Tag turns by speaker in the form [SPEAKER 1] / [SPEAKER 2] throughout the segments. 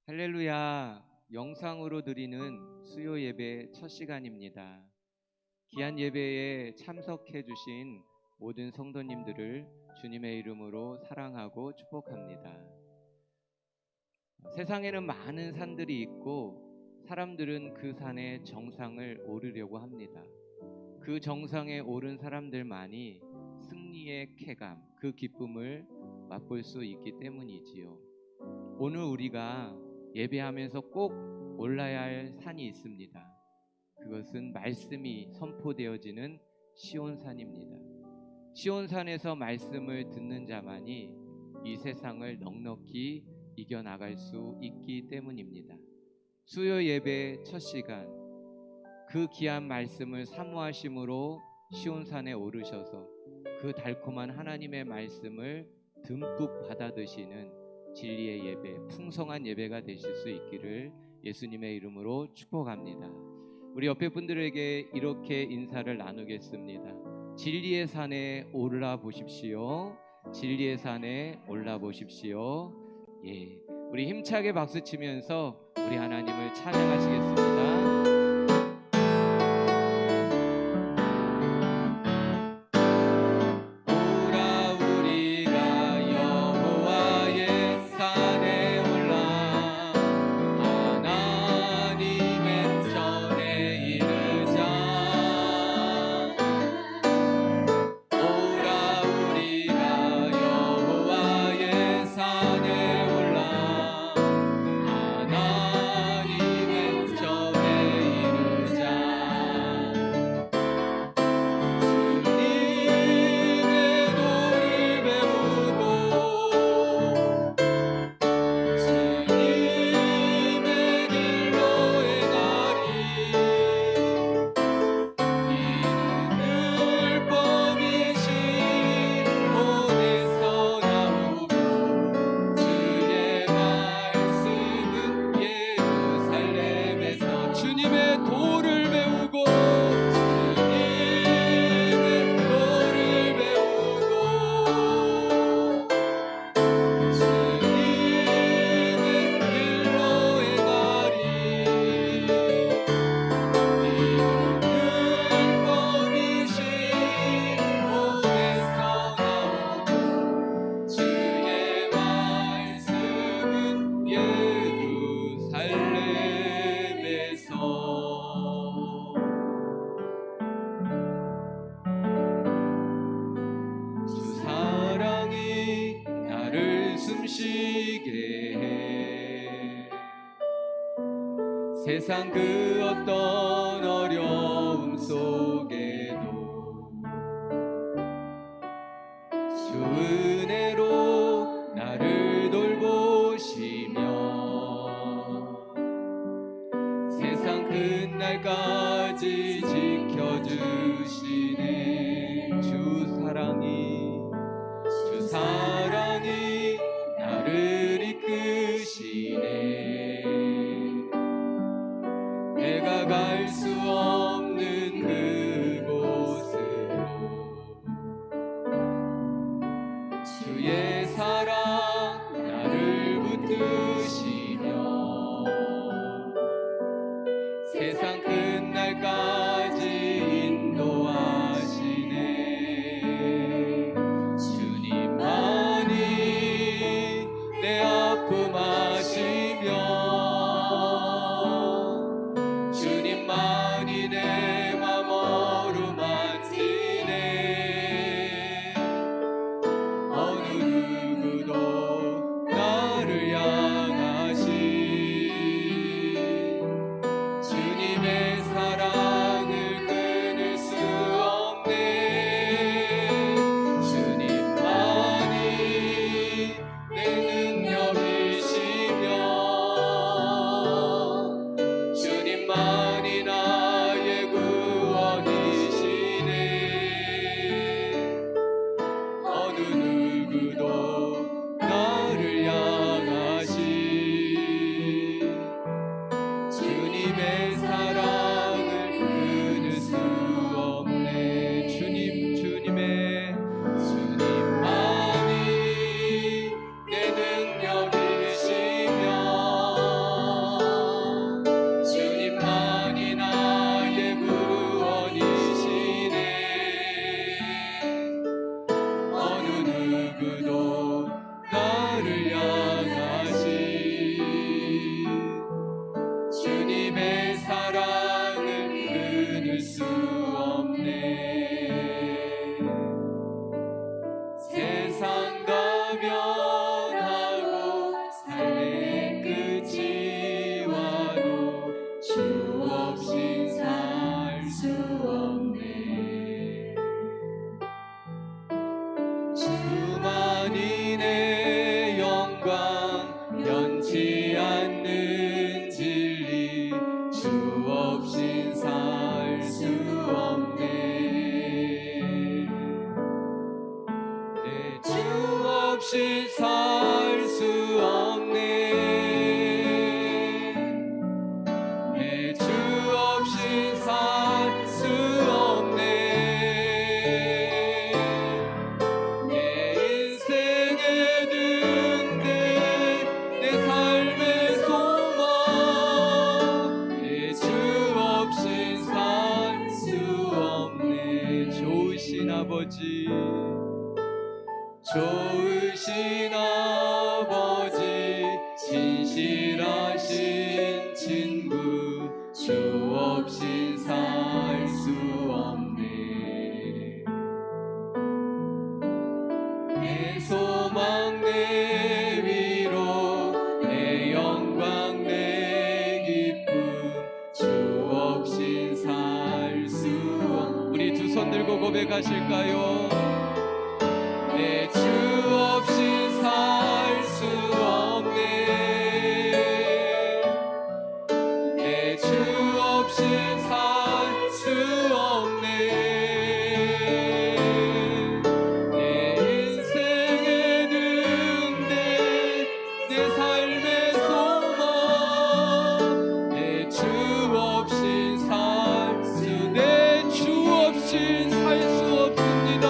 [SPEAKER 1] 할렐루야, 영상으로 드리는 수요 예배 첫 시간입니다. 귀한 예배에 참석해 주신 모든 성도님들을 주님의 이름으로 사랑하고 축복합니다. 세상에는 많은 산들이 있고 사람들은 그 산의 정상을 오르려고 합니다. 그 정상에 오른 사람들만이 승리의 쾌감, 그 기쁨을 맛볼 수 있기 때문이지요. 오늘 우리가 예배하면서 꼭 올라야 할 산이 있습니다. 그것은 말씀이 선포되어지는 시온산입니다. 시온산에서 말씀을 듣는 자만이 이 세상을 넉넉히 이겨나갈 수 있기 때문입니다. 수요 예배 첫 시간, 그 귀한 말씀을 사모하심으로 시온산에 오르셔서 그 달콤한 하나님의 말씀을 듬뿍 받아 드시는 진리의 예배, 풍성한 예배가 되실 수 있기를 예수님의 이름으로 축복합니다. 우리 옆에 분들에게 이렇게 인사를 나누겠습니다. 진리의 산에 올라 보십시오. 진리의 산에 올라 보십시오. 예, 우리 힘차게 박수 치면서 우리 하나님을 찬양하시겠습니다. 세상 그 어떤 어려움 속에도 주 은혜로 나를 돌보시며 세상 끝날까지 지켜주시네. 주 사랑이 나를 이끄시네. 내가 갈 수 없는 그곳으로 주의 사랑 나를 붙드시며 세상 끝날까지 인도하시네. 주님만이 내 아픔 아시며 주님만이 내 맘 어루만지네. 어느 누구도 나를 향하신 주님의 사랑을 끊을 수 없네. 주님만이 내 능력이시며 주님만이 나의 구원이시네. 어느 누구도 살 수 없네. 내 주 없이 살 수 없네. 내 인생의 등대 내 삶의 소망 내 주 없이 살 수 없네. 좋으신 아버지 좋으신 아버지 진실하신 친구 주 없인 살 수 없네. 내 소망 내 위로 내 영광 내 기쁨 주 없인 살 수 없네. 우리 두 손 들고 고백하실까요? 내 주 없인 살 수 없네. 내 주 없인 살 수 없네. 내 인생의 등대 내 삶의 소망 내 주 없인 살 수 내 주 없인 살 수 없습니다.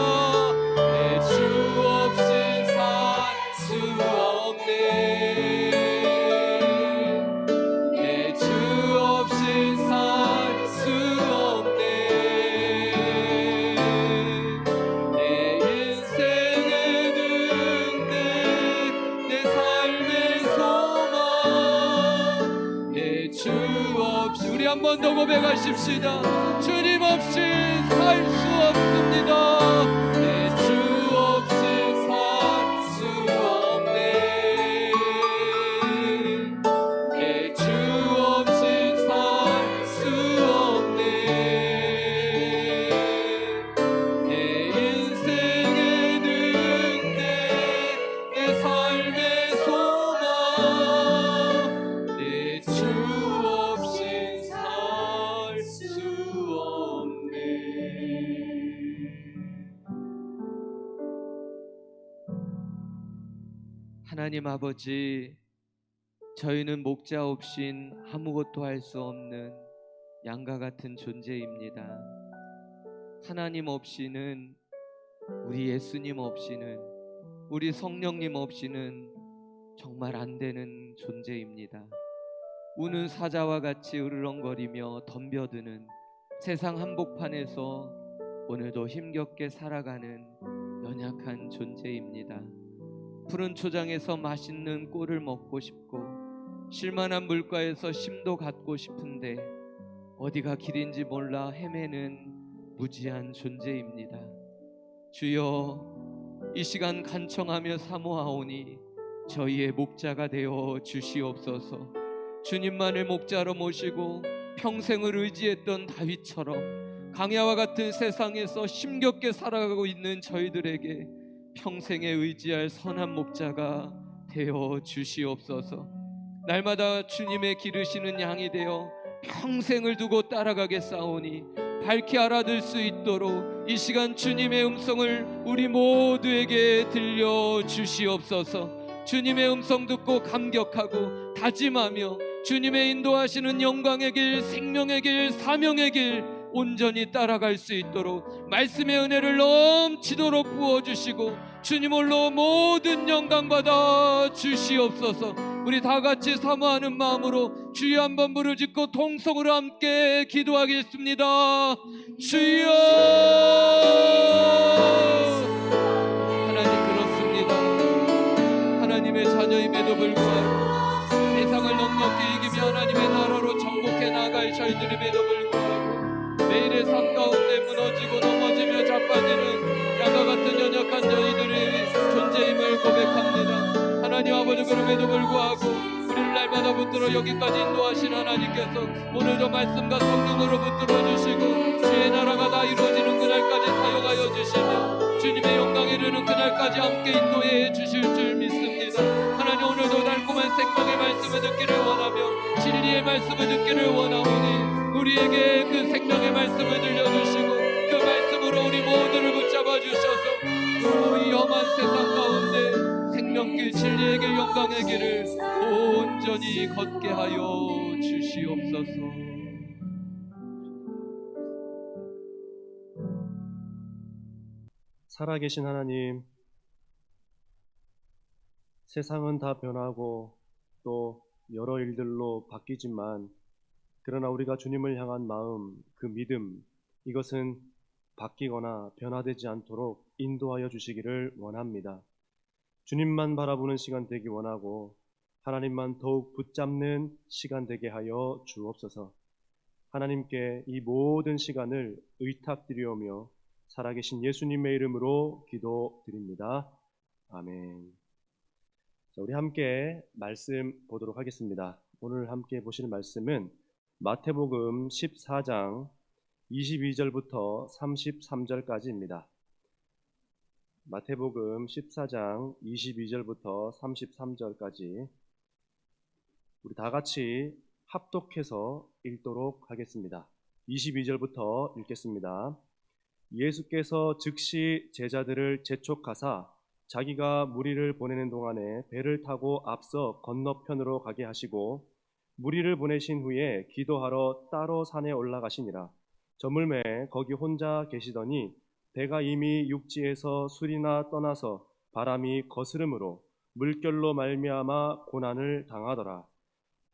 [SPEAKER 1] 한 번 더 고백하십시다. 주님 없이 살 수 없습니다. 내 주 없이 살 수 없네. 내 주 없이 살 수 없네. 내 인생의 등대 내 삶의 소망 내 주 하나님 아버지, 저희는 목자 없인 아무것도 할 수 없는 양과 같은 존재입니다. 하나님 없이는, 우리 예수님 없이는, 우리 성령님 없이는 정말 안 되는 존재입니다. 우는 사자와 같이 으르렁거리며 덤벼드는 세상 한복판에서 오늘도 힘겹게 살아가는 연약한 존재입니다. 푸른 초장에서 맛있는 꿀을 먹고 싶고 실만한 물가에서 쉼도 갖고 싶은데 어디가 길인지 몰라 헤매는 무지한 존재입니다. 주여, 이 시간 간청하며 사모하오니 저희의 목자가 되어 주시옵소서. 주님만을 목자로 모시고 평생을 의지했던 다윗처럼 강야와 같은 세상에서 힘겹게 살아가고 있는 저희들에게 평생에 의지할 선한 목자가 되어 주시옵소서. 날마다 주님의 기르시는 양이 되어 평생을 두고 따라가겠사오니 밝히 알아들 수 있도록 이 시간 주님의 음성을 우리 모두에게 들려주시옵소서. 주님의 음성 듣고 감격하고 다짐하며 주님의 인도하시는 영광의 길, 생명의 길, 사명의 길 온전히 따라갈 수 있도록 말씀의 은혜를 넘치도록 부어주시고 주님 홀로 모든 영광 받아 주시옵소서. 우리 다같이 사모하는 마음으로 주여 한번 부르짖고 통성으로 함께 기도하겠습니다. 주여. 하나님, 그렇습니다. 하나님의 자녀임에도 불구하고 세상을 넉넉히 이기며 하나님의 나라로 정복해 나갈 저희들임에도 불구하고 매일의 삶 가운데 무너지고 넘어지며 자빠지는 양과 같은 연약한 저희들의 존재임을 고백합니다. 하나님 아버지, 그럼에도 불구하고 우리를 날마다 붙들어 여기까지 인도하신 하나님께서 오늘도 말씀과 성령으로 붙들어 주시고 주의 나라가 다 이루어지는 그날까지 사역하여 주시며 주님의 영광에 이르는 그날까지 함께 인도해 주실 줄 믿습니다. 하나님, 오늘도 달콤한 생명의 말씀을 듣기를 원하며 진리의 말씀을 듣기를 원하오니 우리에게 그 생명의 말씀을 들려주시고 그 말씀으로 우리 모두를 붙잡아 주셔서 이 험한 세상 가운데 생명길 진리의 길 영광의 길을 온전히 걷게 하여 주시옵소서.
[SPEAKER 2] 살아계신 하나님, 세상은 다 변하고 또 여러 일들로 바뀌지만 그러나 우리가 주님을 향한 마음, 그 믿음, 이것은 바뀌거나 변화되지 않도록 인도하여 주시기를 원합니다. 주님만 바라보는 시간 되기 원하고 하나님만 더욱 붙잡는 시간 되게 하여 주옵소서. 하나님께 이 모든 시간을 의탁드리오며 살아계신 예수님의 이름으로 기도드립니다. 아멘. 자, 우리 함께 말씀 보도록 하겠습니다. 오늘 함께 보실 말씀은 마태복음 14장 22절부터 33절까지입니다. 마태복음 14장 22절부터 33절까지 우리 다 같이 합독해서 읽도록 하겠습니다. 22절부터 읽겠습니다. 예수께서 즉시 제자들을 재촉하사 자기가 무리를 보내는 동안에 배를 타고 앞서 건너편으로 가게 하시고 무리를 보내신 후에 기도하러 따로 산에 올라가시니라. 저물매 거기 혼자 계시더니 배가 이미 육지에서 술이나 떠나서 바람이 거스름으로 물결로 말미암아 고난을 당하더라.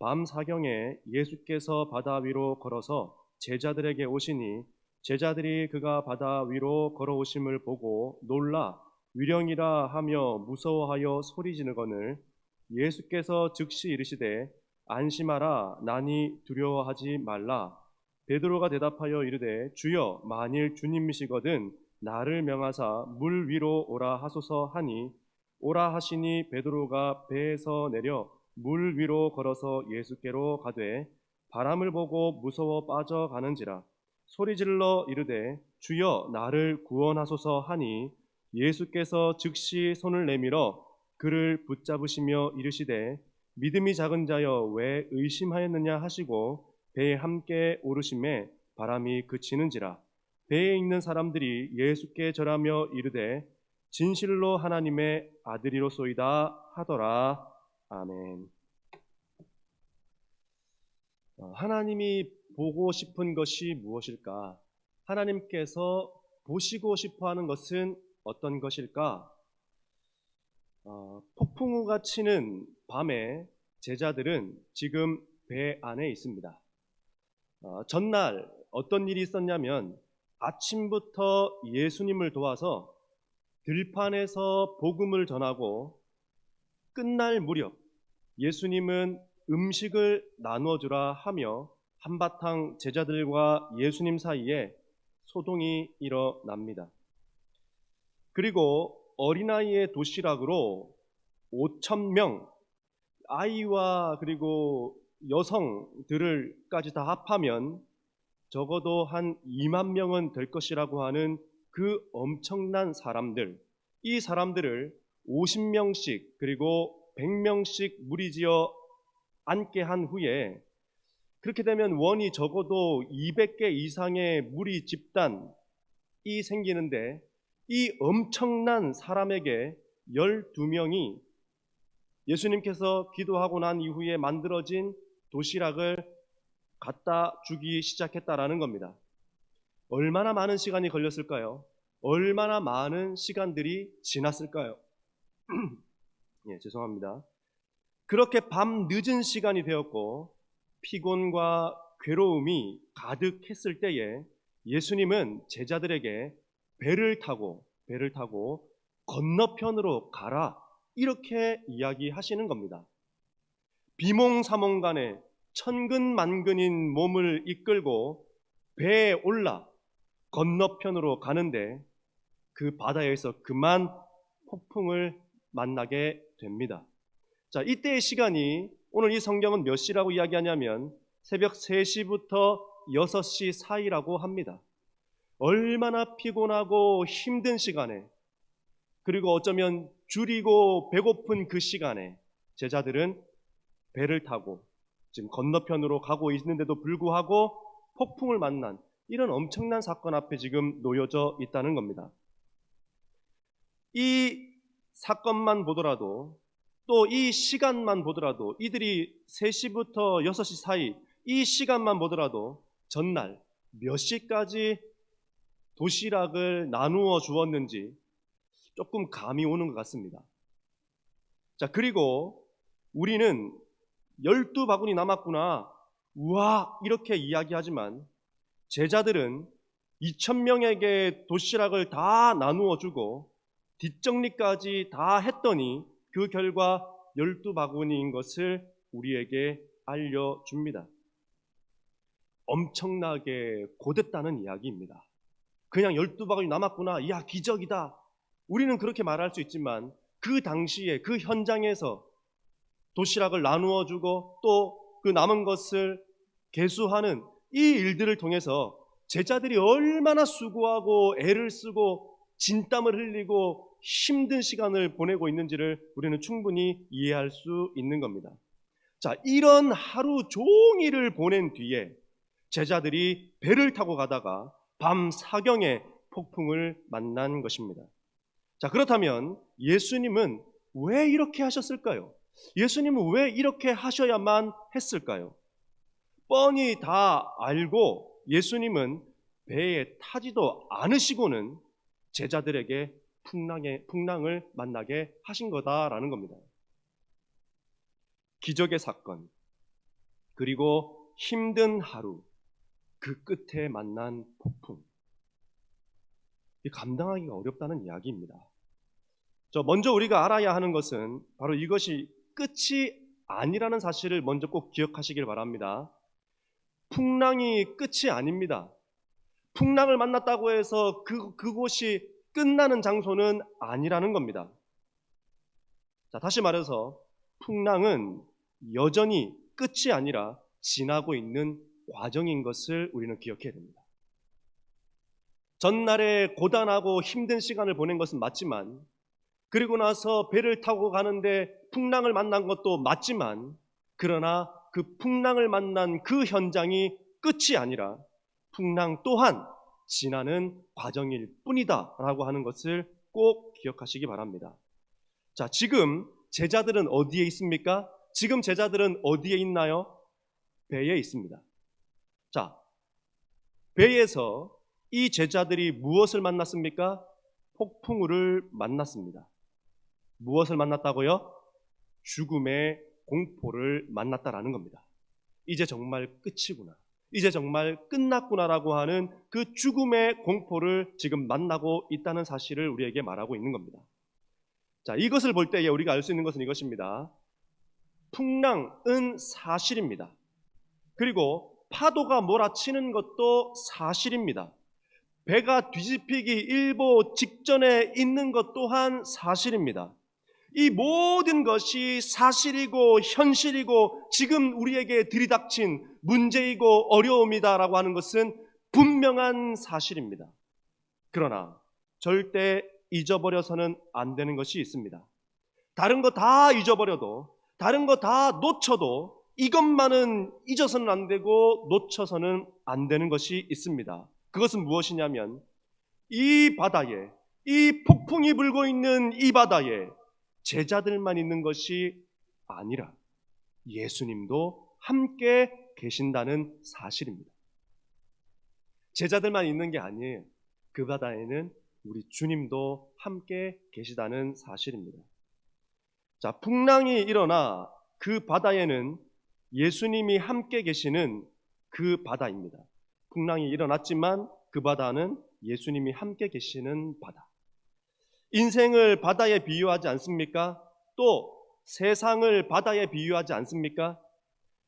[SPEAKER 2] 밤 사경에 예수께서 바다 위로 걸어서 제자들에게 오시니 제자들이 그가 바다 위로 걸어오심을 보고 놀라 위령이라 하며 무서워하여 소리지르거늘 예수께서 즉시 이르시되 안심하라 나니 두려워하지 말라. 베드로가 대답하여 이르되 주여 만일 주님이시거든 나를 명하사 물 위로 오라 하소서 하니 오라 하시니 베드로가 배에서 내려 물 위로 걸어서 예수께로 가되 바람을 보고 무서워 빠져가는지라. 소리질러 이르되 주여 나를 구원하소서 하니 예수께서 즉시 손을 내밀어 그를 붙잡으시며 이르시되 믿음이 작은 자여 왜 의심하였느냐 하시고 배에 함께 오르심에 바람이 그치는지라. 배에 있는 사람들이 예수께 절하며 이르되 진실로 하나님의 아들이로소이다 하더라. 아멘. 하나님이 보고 싶은 것이 무엇일까? 하나님께서 보시고 싶어하는 것은 어떤 것일까? 폭풍우가 치는 밤에 제자들은 지금 배 안에 있습니다. 전날 어떤 일이 있었냐면 아침부터 예수님을 도와서 들판에서 복음을 전하고 끝날 무렵 예수님은 음식을 나누어주라 하며 한바탕 제자들과 예수님 사이에 소동이 일어납니다. 그리고 어린아이의 도시락으로 5,000명, 아이와 그리고 여성들을까지 다 합하면 적어도 한 2만 명은 될 것이라고 하는 그 엄청난 사람들, 이 사람들을 50명씩 그리고 100명씩 무리지어 앉게 한 후에 그렇게 되면 원이 적어도 200개 이상의 무리 집단이 생기는데 이 엄청난 사람에게 12명이 예수님께서 기도하고 난 이후에 만들어진 도시락을 갖다 주기 시작했다라는 겁니다. 얼마나 많은 시간이 걸렸을까요? 얼마나 많은 시간들이 지났을까요? 예, 죄송합니다. 그렇게 밤 늦은 시간이 되었고 피곤과 괴로움이 가득했을 때에 예수님은 제자들에게 배를 타고 건너편으로 가라 이렇게 이야기하시는 겁니다. 비몽사몽간에 천근만근인 몸을 이끌고 배에 올라 건너편으로 가는데 그 바다에서 그만 폭풍을 만나게 됩니다. 자, 이때의 시간이 오늘 이 성경은 몇 시라고 이야기하냐면 새벽 3시부터 6시 사이라고 합니다. 얼마나 피곤하고 힘든 시간에 그리고 어쩌면 줄이고 배고픈 그 시간에 제자들은 배를 타고 지금 건너편으로 가고 있는데도 불구하고 폭풍을 만난 이런 엄청난 사건 앞에 지금 놓여져 있다는 겁니다. 이 사건만 보더라도 또 이 시간만 보더라도 이들이 3시부터 6시 사이 이 시간만 보더라도 전날 몇 시까지 도시락을 나누어 주었는지 조금 감이 오는 것 같습니다. 자, 그리고 우리는 12바구니 남았구나, 우와, 이렇게 이야기하지만 제자들은 2,000명에게 도시락을 다 나누어 주고 뒷정리까지 다 했더니 그 결과 12바구니인 것을 우리에게 알려줍니다. 엄청나게 고됐다는 이야기입니다. 그냥 12바구니 남았구나, 이야, 기적이다, 우리는 그렇게 말할 수 있지만 그 당시에 그 현장에서 도시락을 나누어 주고 또 그 남은 것을 계수하는 이 일들을 통해서 제자들이 얼마나 수고하고 애를 쓰고 진땀을 흘리고 힘든 시간을 보내고 있는지를 우리는 충분히 이해할 수 있는 겁니다. 자, 이런 하루 종일을 보낸 뒤에 제자들이 배를 타고 가다가 밤 사경에 폭풍을 만난 것입니다. 자, 그렇다면 예수님은 왜 이렇게 하셨을까요? 예수님은 왜 이렇게 하셔야만 했을까요? 뻔히 다 알고 예수님은 배에 타지도 않으시고는 제자들에게 풍랑을 만나게 하신 거다라는 겁니다. 기적의 사건, 그리고 힘든 하루, 그 끝에 만난 폭풍, 감당하기가 어렵다는 이야기입니다. 먼저 우리가 알아야 하는 것은 바로 이것이 끝이 아니라는 사실을 먼저 꼭 기억하시길 바랍니다. 풍랑이 끝이 아닙니다. 풍랑을 만났다고 해서 그곳이 끝나는 장소는 아니라는 겁니다. 자, 다시 말해서 풍랑은 여전히 끝이 아니라 지나고 있는 과정인 것을 우리는 기억해야 됩니다. 전날에 고단하고 힘든 시간을 보낸 것은 맞지만, 그리고 나서 배를 타고 가는데 풍랑을 만난 것도 맞지만, 그러나 그 풍랑을 만난 그 현장이 끝이 아니라 풍랑 또한 지나는 과정일 뿐이다 라고 하는 것을 꼭 기억하시기 바랍니다. 자, 지금 제자들은 어디에 있습니까? 지금 제자들은 어디에 있나요? 배에 있습니다. 자, 배에서 이 제자들이 무엇을 만났습니까? 폭풍우를 만났습니다. 무엇을 만났다고요? 죽음의 공포를 만났다라는 겁니다. 이제 정말 끝이구나, 이제 정말 끝났구나라고 하는 그 죽음의 공포를 지금 만나고 있다는 사실을 우리에게 말하고 있는 겁니다. 자, 이것을 볼 때에 우리가 알 수 있는 것은 이것입니다. 풍랑은 사실입니다. 그리고 파도가 몰아치는 것도 사실입니다. 배가 뒤집히기 일보 직전에 있는 것 또한 사실입니다. 이 모든 것이 사실이고 현실이고 지금 우리에게 들이닥친 문제이고 어려움이다라고 하는 것은 분명한 사실입니다. 그러나 절대 잊어버려서는 안 되는 것이 있습니다. 다른 거 다 잊어버려도, 다른 거 다 놓쳐도 이것만은 잊어서는 안 되고 놓쳐서는 안 되는 것이 있습니다. 그것은 무엇이냐면, 이 바다에, 이 폭풍이 불고 있는 이 바다에 제자들만 있는 것이 아니라 예수님도 함께 계신다는 사실입니다. 제자들만 있는 게 아니에요. 그 바다에는 우리 주님도 함께 계시다는 사실입니다. 자, 풍랑이 일어나 그 바다에는 예수님이 함께 계시는 그 바다입니다. 풍랑이 일어났지만 그 바다는 예수님이 함께 계시는 바다. 인생을 바다에 비유하지 않습니까? 또 세상을 바다에 비유하지 않습니까?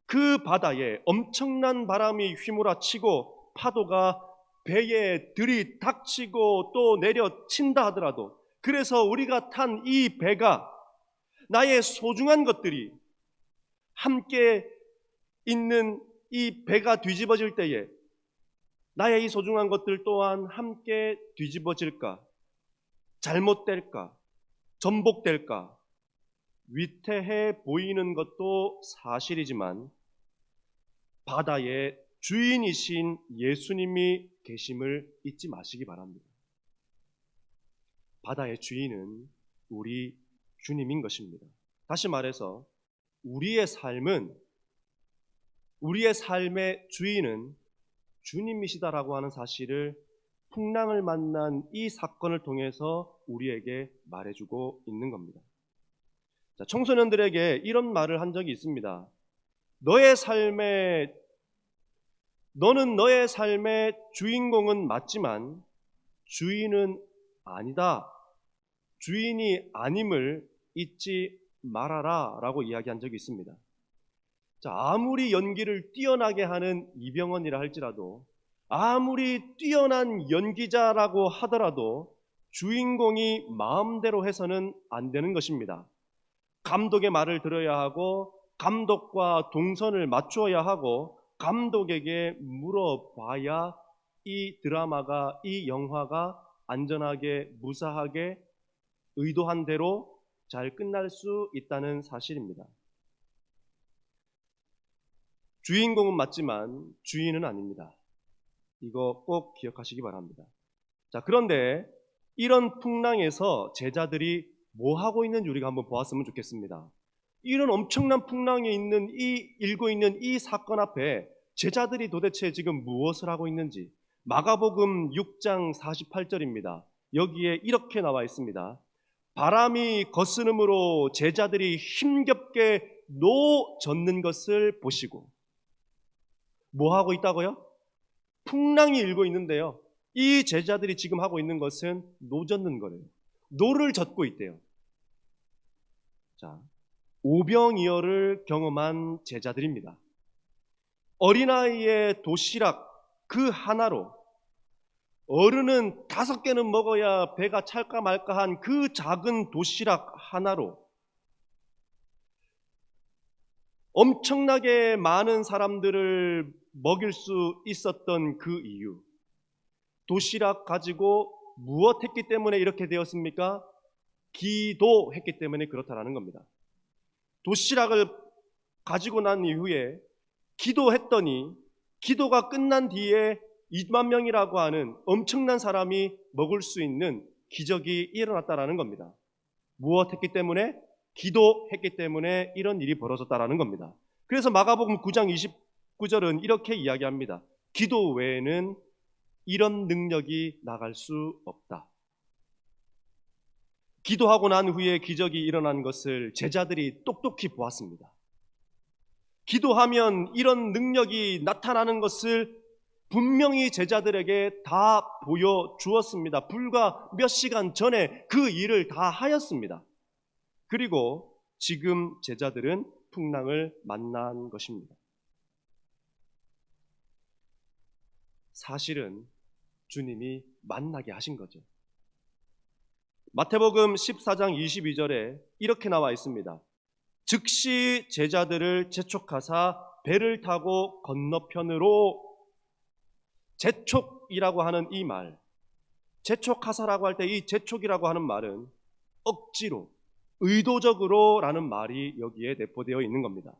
[SPEAKER 2] 그 바다에 엄청난 바람이 휘몰아치고 파도가 배에 들이닥치고 또 내려친다 하더라도, 그래서 우리가 탄 이 배가, 나의 소중한 것들이 함께 있는 이 배가 뒤집어질 때에 나의 이 소중한 것들 또한 함께 뒤집어질까? 잘못될까? 전복될까? 위태해 보이는 것도 사실이지만 바다의 주인이신 예수님이 계심을 잊지 마시기 바랍니다. 바다의 주인은 우리 주님인 것입니다. 다시 말해서 우리의 삶의 주인은 주님이시다라고 하는 사실을 풍랑을 만난 이 사건을 통해서 우리에게 말해주고 있는 겁니다. 자, 청소년들에게 이런 말을 한 적이 있습니다. 너는 너의 삶의 주인공은 맞지만 주인은 아니다. 주인이 아님을 잊지 말아라 라고 이야기한 적이 있습니다. 자, 아무리 연기를 뛰어나게 하는 이병헌이라 할지라도, 아무리 뛰어난 연기자라고 하더라도 주인공이 마음대로 해서는 안 되는 것입니다. 감독의 말을 들어야 하고, 감독과 동선을 맞추어야 하고, 감독에게 물어봐야 이 드라마가, 이 영화가 안전하게, 무사하게, 의도한 대로 잘 끝날 수 있다는 사실입니다. 주인공은 맞지만 주인은 아닙니다. 이거 꼭 기억하시기 바랍니다. 자, 그런데 이런 풍랑에서 제자들이 뭐 하고 있는지 우리가 한번 보았으면 좋겠습니다. 이런 엄청난 풍랑에 일고 있는 이 사건 앞에 제자들이 도대체 지금 무엇을 하고 있는지, 마가복음 6장 48절입니다. 여기에 이렇게 나와 있습니다. 바람이 거스름으로 제자들이 힘겹게 노젓는 것을 보시고. 뭐 하고 있다고요? 풍랑이 일고 있는데요. 이 제자들이 지금 하고 있는 것은 노젓는 거예요. 노를 젓고 있대요. 자, 오병이어를 경험한 제자들입니다. 어린아이의 도시락 그 하나로, 어른은 5개는 먹어야 배가 찰까 말까 한 그 작은 도시락 하나로 엄청나게 많은 사람들을 먹일 수 있었던 그 이유, 도시락 가지고 무엇 했기 때문에 이렇게 되었습니까? 기도했기 때문에 그렇다라는 겁니다. 도시락을 가지고 난 이후에 기도했더니 기도가 끝난 뒤에 2만 명이라고 하는 엄청난 사람이 먹을 수 있는 기적이 일어났다라는 겁니다. 무엇 했기 때문에? 기도했기 때문에 이런 일이 벌어졌다라는 겁니다. 그래서 마가복음 9장 29절은 이렇게 이야기합니다. 기도 외에는 이런 능력이 나갈 수 없다. 기도하고 난 후에 기적이 일어난 것을 제자들이 똑똑히 보았습니다. 기도하면 이런 능력이 나타나는 것을 분명히 제자들에게 다 보여주었습니다. 불과 몇 시간 전에 그 일을 다 하였습니다. 그리고 지금 제자들은 풍랑을 만난 것입니다. 사실은 주님이 만나게 하신 거죠. 마태복음 14장 22절에 이렇게 나와 있습니다. 즉시 제자들을 재촉하사 배를 타고 건너편으로. 재촉이라고 하는 이 말, 재촉하사라고 할 때 이 재촉이라고 하는 말은 억지로, 의도적으로 라는 말이 여기에 내포되어 있는 겁니다.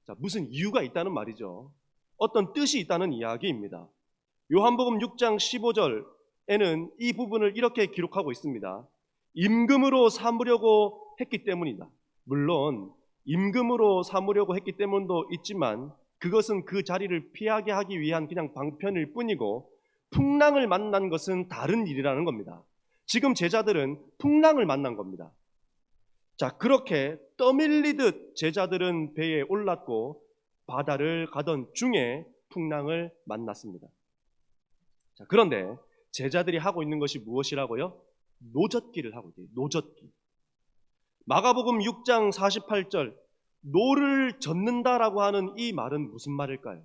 [SPEAKER 2] 자, 무슨 이유가 있다는 말이죠. 어떤 뜻이 있다는 이야기입니다. 요한복음 6장 15절에는 이 부분을 이렇게 기록하고 있습니다. 임금으로 삼으려고 했기 때문이다. 물론 임금으로 삼으려고 했기 때문도 있지만 그것은 그 자리를 피하게 하기 위한 그냥 방편일 뿐이고, 풍랑을 만난 것은 다른 일이라는 겁니다. 지금 제자들은 풍랑을 만난 겁니다. 자, 그렇게 떠밀리듯 제자들은 배에 올랐고 바다를 가던 중에 풍랑을 만났습니다. 자, 그런데 제자들이 하고 있는 것이 무엇이라고요? 노젓기를 하고 있대요. 노젓기. 마가복음 6장 48절, 노를 젓는다라고 하는 이 말은 무슨 말일까요?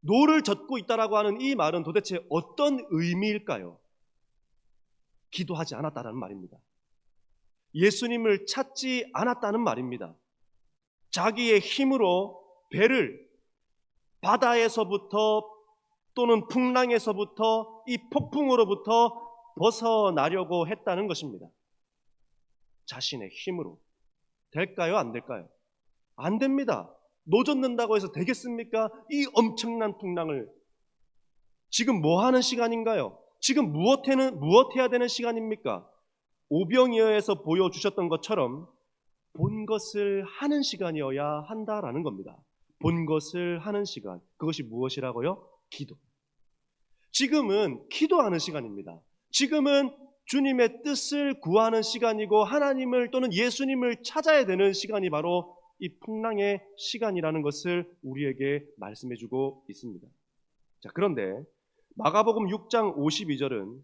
[SPEAKER 2] 노를 젓고 있다라고 하는 이 말은 도대체 어떤 의미일까요? 기도하지 않았다는 말입니다. 예수님을 찾지 않았다는 말입니다. 자기의 힘으로 배를 바다에서부터 또는 풍랑에서부터 이 폭풍으로부터 벗어나려고 했다는 것입니다. 자신의 힘으로. 될까요? 안 될까요? 안 됩니다. 노젓는다고 해서 되겠습니까? 이 엄청난 풍랑을. 지금 뭐 하는 시간인가요? 지금 무엇 해야 되는 시간입니까? 오병이어에서 보여주셨던 것처럼 본 것을 하는 시간이어야 한다라는 겁니다. 본 것을 하는 시간. 그것이 무엇이라고요? 기도. 지금은 기도하는 시간입니다. 지금은 주님의 뜻을 구하는 시간이고 하나님을 또는 예수님을 찾아야 되는 시간이 바로 이 풍랑의 시간이라는 것을 우리에게 말씀해주고 있습니다. 자, 그런데 마가복음 6장 52절은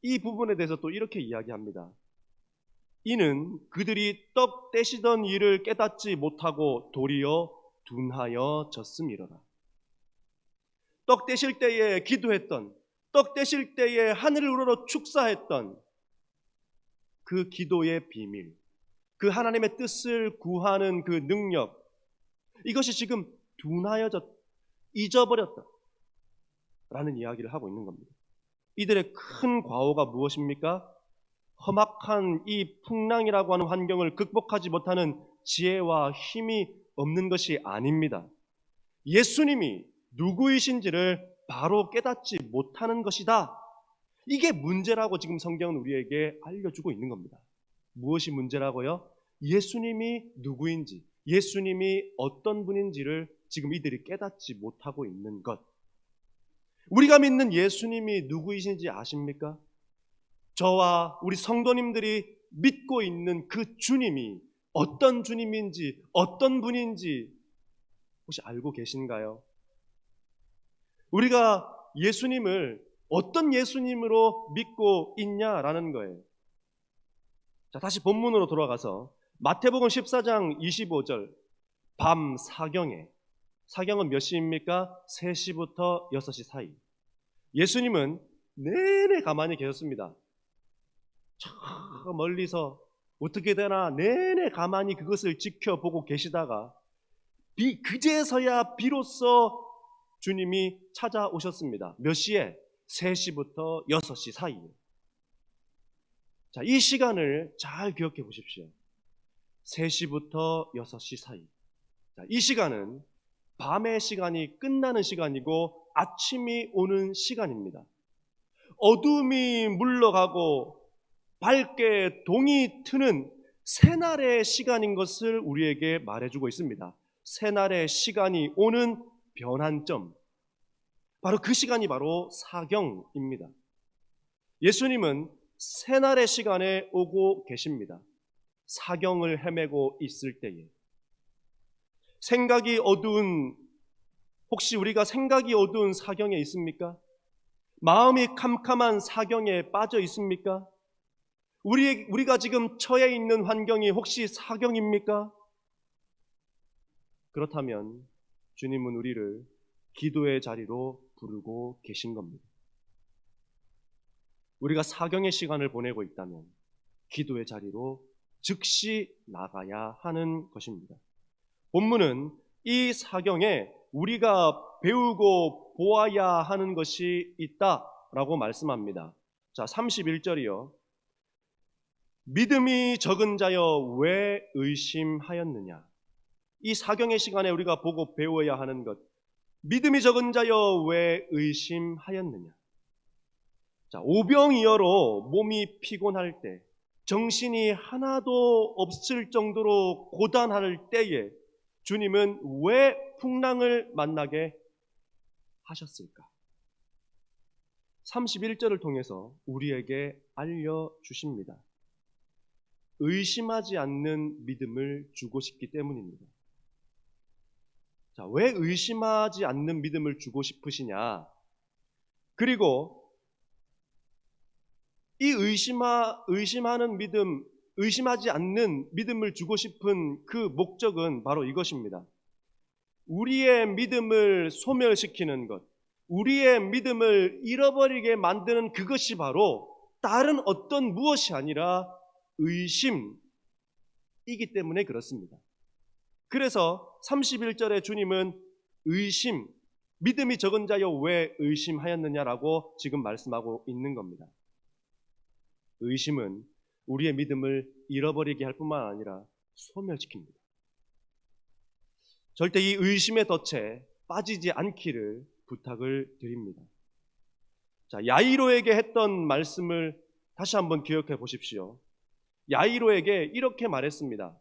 [SPEAKER 2] 이 부분에 대해서 또 이렇게 이야기합니다. 이는 그들이 떡 떼시던 일을 깨닫지 못하고 도리어 둔하여졌음이로라. 떡 떼실 때에 기도했던, 떡 떼실 때에 하늘을 우러러 축사했던 그 기도의 비밀, 그 하나님의 뜻을 구하는 그 능력, 이것이 지금 둔하여졌, 잊어버렸다 라는 이야기를 하고 있는 겁니다. 이들의 큰 과오가 무엇입니까? 험악한 이 풍랑이라고 하는 환경을 극복하지 못하는 지혜와 힘이 없는 것이 아닙니다. 예수님이 누구이신지를 바로 깨닫지 못하는 것이다. 이게 문제라고 지금 성경은 우리에게 알려주고 있는 겁니다. 무엇이 문제라고요? 예수님이 누구인지, 예수님이 어떤 분인지를 지금 이들이 깨닫지 못하고 있는 것. 우리가 믿는 예수님이 누구이신지 아십니까? 저와 우리 성도님들이 믿고 있는 그 주님이 어떤 주님인지, 어떤 분인지 혹시 알고 계신가요? 우리가 예수님을 어떤 예수님으로 믿고 있냐라는 거예요. 자, 다시 본문으로 돌아가서 마태복음 14장 25절 밤 사경에, 사경은 몇 시입니까? 3시부터 6시 사이. 예수님은 내내 가만히 계셨습니다. 저 멀리서 어떻게 되나 내내 가만히 그것을 지켜보고 계시다가 그제서야 비로소 주님이 찾아오셨습니다. 몇 시에? 3시부터 6시 사이에. 자, 이 시간을 잘 기억해 보십시오. 3시부터 6시 사이. 자, 이 시간은 밤의 시간이 끝나는 시간이고 아침이 오는 시간입니다. 어둠이 물러가고 밝게 동이 트는 새날의 시간인 것을 우리에게 말해주고 있습니다. 새날의 시간이 오는 변환점, 바로 그 시간이 바로 사경입니다. 예수님은 새날의 시간에 오고 계십니다. 사경을 헤매고 있을 때에. 생각이 어두운, 혹시 우리가 생각이 어두운 사경에 있습니까? 마음이 캄캄한 사경에 빠져 있습니까? 우리가 지금 처해 있는 환경이 혹시 사경입니까? 그렇다면 주님은 우리를 기도의 자리로 부르고 계신 겁니다. 우리가 사경의 시간을 보내고 있다면 기도의 자리로 즉시 나가야 하는 것입니다. 본문은 이 사경에 우리가 배우고 보아야 하는 것이 있다라고 말씀합니다. 자, 31절이요. 믿음이 적은 자여 왜 의심하였느냐. 이 사경의 시간에 우리가 보고 배워야 하는 것. 믿음이 적은 자여 왜 의심하였느냐. 자, 오병이어로 몸이 피곤할 때, 정신이 하나도 없을 정도로 고단할 때에 주님은 왜 풍랑을 만나게 하셨을까? 31절을 통해서 우리에게 알려주십니다. 의심하지 않는 믿음을 주고 싶기 때문입니다. 자, 왜 의심하지 않는 믿음을 주고 싶으시냐? 그리고 이 의심하는 믿음, 의심하지 않는 믿음을 주고 싶은 그 목적은 바로 이것입니다. 우리의 믿음을 소멸시키는 것, 우리의 믿음을 잃어버리게 만드는 그것이 바로 다른 어떤 무엇이 아니라 의심이기 때문에 그렇습니다. 그래서 31절에 주님은 의심, 믿음이 적은 자여 왜 의심하였느냐라고 지금 말씀하고 있는 겁니다. 의심은 우리의 믿음을 잃어버리게 할 뿐만 아니라 소멸시킵니다. 절대 이 의심의 덫에 빠지지 않기를 부탁을 드립니다. 자, 야이로에게 했던 말씀을 다시 한번 기억해 보십시오. 야이로에게 이렇게 말했습니다.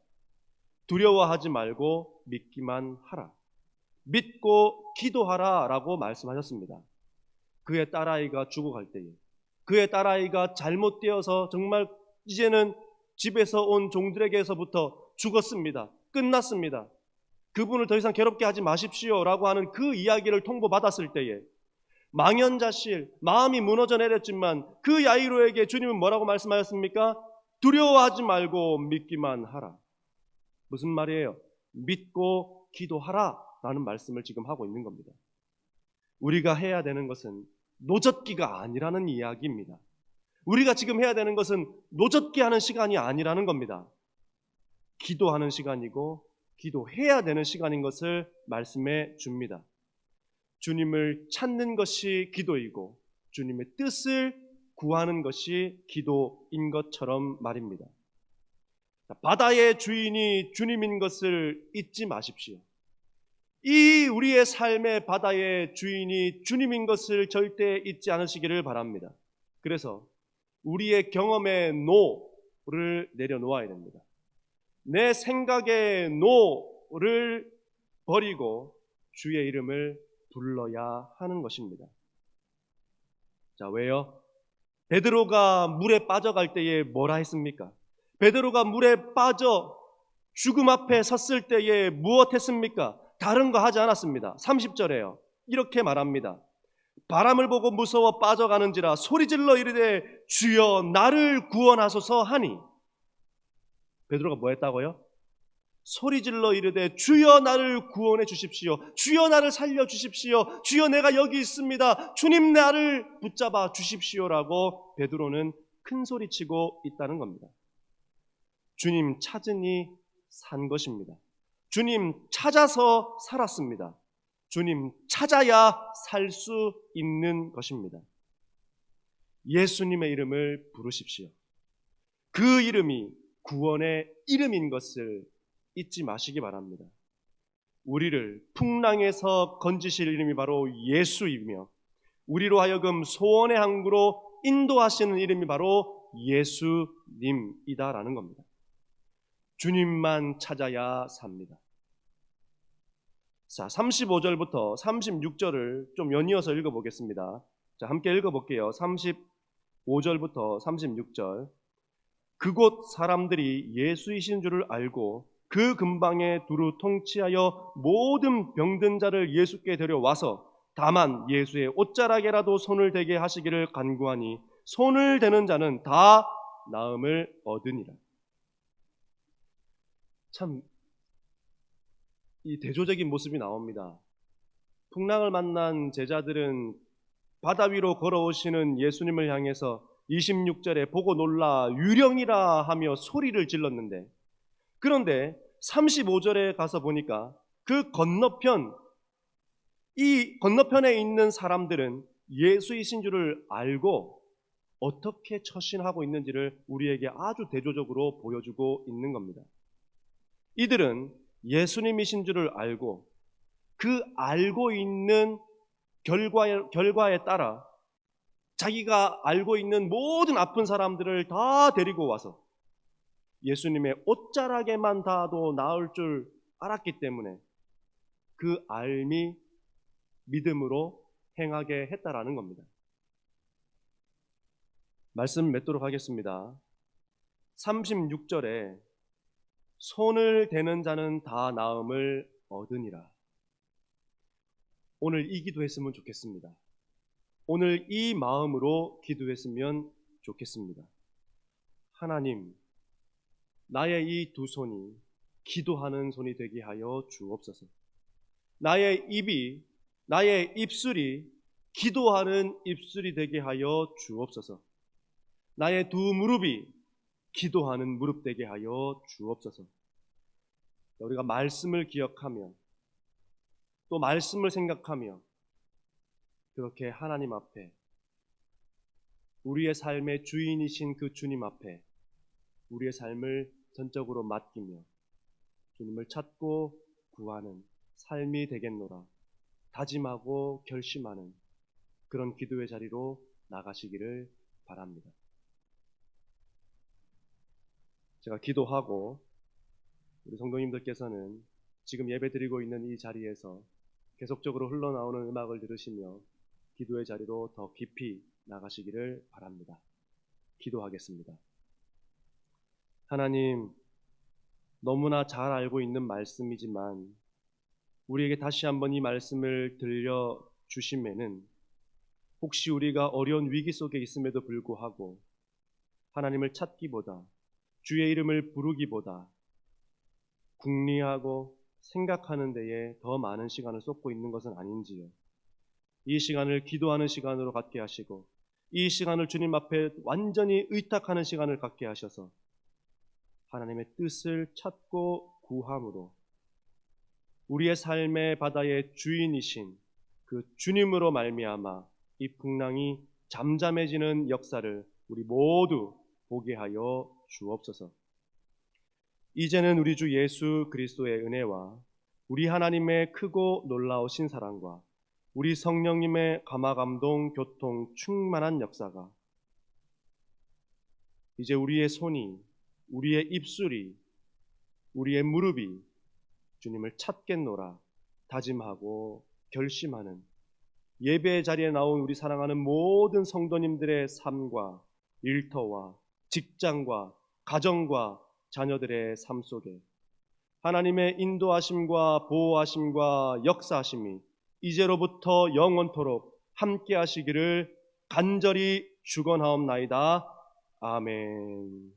[SPEAKER 2] 두려워하지 말고 믿기만 하라. 믿고 기도하라 라고 말씀하셨습니다. 그의 딸아이가 죽어갈 때에, 그의 딸아이가 잘못되어서 정말 이제는 집에서 온 종들에게서부터 죽었습니다. 끝났습니다. 그분을 더 이상 괴롭게 하지 마십시오 라고 하는 그 이야기를 통보받았을 때에 망연자실, 마음이 무너져 내렸지만 그 야이로에게 주님은 뭐라고 말씀하셨습니까? 두려워하지 말고 믿기만 하라. 무슨 말이에요? 믿고 기도하라 라는 말씀을 지금 하고 있는 겁니다. 우리가 해야 되는 것은 노젓기가 아니라는 이야기입니다. 우리가 지금 해야 되는 것은 노젓기 하는 시간이 아니라는 겁니다. 기도하는 시간이고 기도해야 되는 시간인 것을 말씀해 줍니다. 주님을 찾는 것이 기도이고 주님의 뜻을 구하는 것이 기도인 것처럼 말입니다. 바다의 주인이 주님인 것을 잊지 마십시오. 이 우리의 삶의 바다의 주인이 주님인 것을 절대 잊지 않으시기를 바랍니다. 그래서 우리의 경험의 노를 내려놓아야 됩니다. 내 생각의 노를 버리고 주의 이름을 불러야 하는 것입니다. 자, 왜요? 베드로가 물에 빠져갈 때에 뭐라 했습니까? 베드로가 물에 빠져 죽음 앞에 섰을 때에 무엇했습니까? 다른 거 하지 않았습니다. 30절에요. 이렇게 말합니다. 바람을 보고 무서워 빠져가는지라 소리질러 이르되 주여 나를 구원하소서 하니. 베드로가 뭐 했다고요? 소리질러 이르되 주여 나를 구원해 주십시오. 주여 나를 살려 주십시오. 주여 내가 여기 있습니다. 주님 나를 붙잡아 주십시오라고 베드로는 큰 소리치고 있다는 겁니다. 주님 찾으니 산 것입니다. 주님 찾아서 살았습니다. 주님 찾아야 살 수 있는 것입니다. 예수님의 이름을 부르십시오. 그 이름이 구원의 이름인 것을 잊지 마시기 바랍니다. 우리를 풍랑에서 건지실 이름이 바로 예수이며 우리로 하여금 소원의 항구로 인도하시는 이름이 바로 예수님이다라는 겁니다. 주님만 찾아야 삽니다. 자, 35절부터 36절을 좀 연이어서 읽어보겠습니다. 자, 함께 읽어볼게요. 35절부터 36절. 그곳 사람들이 예수이신 줄을 알고 그 근방에 두루 통치하여 모든 병든 자를 예수께 데려와서 다만 예수의 옷자락에라도 손을 대게 하시기를 간구하니 손을 대는 자는 다 나음을 얻으니라. 참 이 대조적인 모습이 나옵니다. 풍랑을 만난 제자들은 바다 위로 걸어오시는 예수님을 향해서 26절에 보고 놀라 유령이라 하며 소리를 질렀는데, 그런데 35절에 가서 보니까 그 건너편, 이 건너편에 있는 사람들은 예수이신 줄을 알고 어떻게 처신하고 있는지를 우리에게 아주 대조적으로 보여주고 있는 겁니다. 이들은 예수님이신 줄을 알고 그 알고 있는 결과에 따라 자기가 알고 있는 모든 아픈 사람들을 다 데리고 와서 예수님의 옷자락에만 닿아도 나을 줄 알았기 때문에 그 알미 믿음으로 행하게 했다라는 겁니다. 말씀 맺도록 하겠습니다. 36절에 손을 대는 자는 다 나음을 얻으니라. 오늘 이 기도했으면 좋겠습니다. 오늘 이 마음으로 기도했으면 좋겠습니다. 하나님, 나의 이 두 손이 기도하는 손이 되게 하여 주옵소서. 나의 입이, 나의 입술이 기도하는 입술이 되게 하여 주옵소서. 나의 두 무릎이 기도하는 무릎 되게 하여 주옵소서. 우리가 말씀을 기억하며 또 말씀을 생각하며 그렇게 하나님 앞에 우리의 삶의 주인이신 그 주님 앞에 우리의 삶을 전적으로 맡기며 주님을 찾고 구하는 삶이 되겠노라 다짐하고 결심하는 그런 기도의 자리로 나가시기를 바랍니다. 제가 기도하고 우리 성도님들께서는 지금 예배드리고 있는 이 자리에서 계속적으로 흘러나오는 음악을 들으시며 기도의 자리로 더 깊이 나가시기를 바랍니다. 기도하겠습니다. 하나님, 너무나 잘 알고 있는 말씀이지만 우리에게 다시 한번 이 말씀을 들려주심에는 혹시 우리가 어려운 위기 속에 있음에도 불구하고 하나님을 찾기보다 주의 이름을 부르기보다 궁리하고 생각하는 데에 더 많은 시간을 쏟고 있는 것은 아닌지요. 이 시간을 기도하는 시간으로 갖게 하시고 이 시간을 주님 앞에 완전히 의탁하는 시간을 갖게 하셔서 하나님의 뜻을 찾고 구함으로 우리의 삶의 바다의 주인이신 그 주님으로 말미암아 이 풍랑이 잠잠해지는 역사를 우리 모두 보게 하여 주옵소서. 이제는 우리 주 예수 그리스도의 은혜와 우리 하나님의 크고 놀라우신 사랑과 우리 성령님의 감화감동 교통 충만한 역사가 이제 우리의 손이, 우리의 입술이, 우리의 무릎이 주님을 찾겠노라 다짐하고 결심하는 예배의 자리에 나온 우리 사랑하는 모든 성도님들의 삶과 일터와 직장과 가정과 자녀들의 삶 속에 하나님의 인도하심과 보호하심과 역사하심이 이제로부터 영원토록 함께 하시기를 간절히 축원하옵나이다. 아멘.